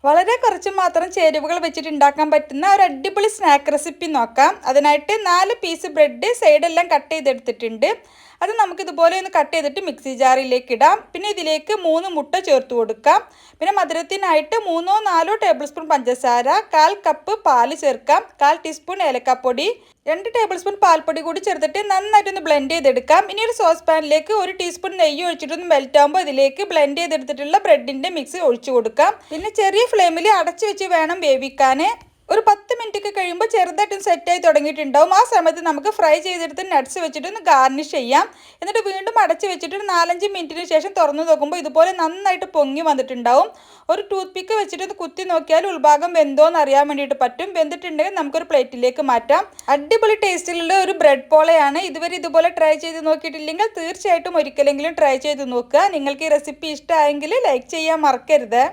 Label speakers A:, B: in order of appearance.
A: വളരെ കുറച്ച് മാത്രം ചേരുവകൾ വെച്ചിട്ട് ഉണ്ടാക്കാൻ പറ്റുന്ന ഒരു അടിപൊളി സ്നാക്ക് റെസിപ്പി നോക്കാം. അതിനായിട്ട് 4 പീസ് ബ്രെഡ് സൈഡെല്ലാം കട്ട് ചെയ്തെടുത്തിട്ടുണ്ട്. അത് നമുക്കിതുപോലെ ഒന്ന് കട്ട് ചെയ്തിട്ട് മിക്സി ജാറിലേക്ക് ഇടാം. പിന്നെ ഇതിലേക്ക് 3 മുട്ട ചേർത്ത് കൊടുക്കാം. പിന്നെ മധുരത്തിനായിട്ട് 3-4 ടേബിൾ സ്പൂൺ പഞ്ചസാര, 1/4 കപ്പ് പാല് ചേർക്കാം, 1/4 ടീസ്പൂൺ ഏലക്കപ്പൊടി, 2 ടേബിൾ സ്പൂൺ പാൽപ്പൊടി കൂടി ചേർത്തിട്ട് നന്നായിട്ടൊന്ന് ബ്ലെൻഡ് ചെയ്തെടുക്കാം. ഇനി ഒരു സോസ് പാനിലേക്ക് 1 ടീസ്പൂൺ നെയ്യ് ഒഴിച്ചിട്ടൊന്ന് മെൽറ്റ് ആകുമ്പോൾ ഇതിലേക്ക് ബ്ലെൻഡ് ചെയ്തെടുത്തിട്ടുള്ള ബ്രെഡിൻ്റെ മിക്സ് ഒഴിച്ചു കൊടുക്കാം. പിന്നെ ചെറിയ ഫ്ലെയിമിൽ അടച്ചു വെച്ച് വേണം വേവിക്കാൻ. ഒരു 10 മിനിറ്റ് ഒക്കെ കഴിയുമ്പോൾ ചെറുതായിട്ടൊന്ന് സെറ്റായി തുടങ്ങിയിട്ടുണ്ടാവും. ആ സമയത്ത് നമുക്ക് ഫ്രൈ ചെയ്തെടുത്ത് നട്ട്സ് വെച്ചിട്ടൊന്ന് ഗാർണിഷ് ചെയ്യാം. എന്നിട്ട് വീണ്ടും അടച്ച് വെച്ചിട്ട് ഒരു 4-5 മിനിറ്റിന് ശേഷം തുറന്നു നോക്കുമ്പോൾ ഇതുപോലെ നന്നായിട്ട് പൊങ്ങി വന്നിട്ടുണ്ടാവും. ഒരു ടൂത്ത് പിക്ക് വെച്ചിട്ടൊന്ന് കുത്തി നോക്കിയാൽ ഉൾഭാഗം വെന്തോന്ന് അറിയാൻ വേണ്ടിയിട്ട് പറ്റും. വെന്തിട്ടുണ്ടെങ്കിൽ നമുക്കൊരു പ്ലേറ്റിലേക്ക് മാറ്റാം. അടിപൊളി ടേസ്റ്റിലുള്ള ഒരു ബ്രെഡ് പോളയാണ്. ഇതുവരെ ഇതുപോലെ ട്രൈ ചെയ്ത് നോക്കിയിട്ടില്ലെങ്കിൽ തീർച്ചയായിട്ടും ഒരിക്കലെങ്കിലും ട്രൈ ചെയ്ത് നോക്കുക. നിങ്ങൾക്ക് ഈ റെസിപ്പി ഇഷ്ടമായെങ്കിൽ ലൈക്ക് ചെയ്യാൻ മറക്കരുത്.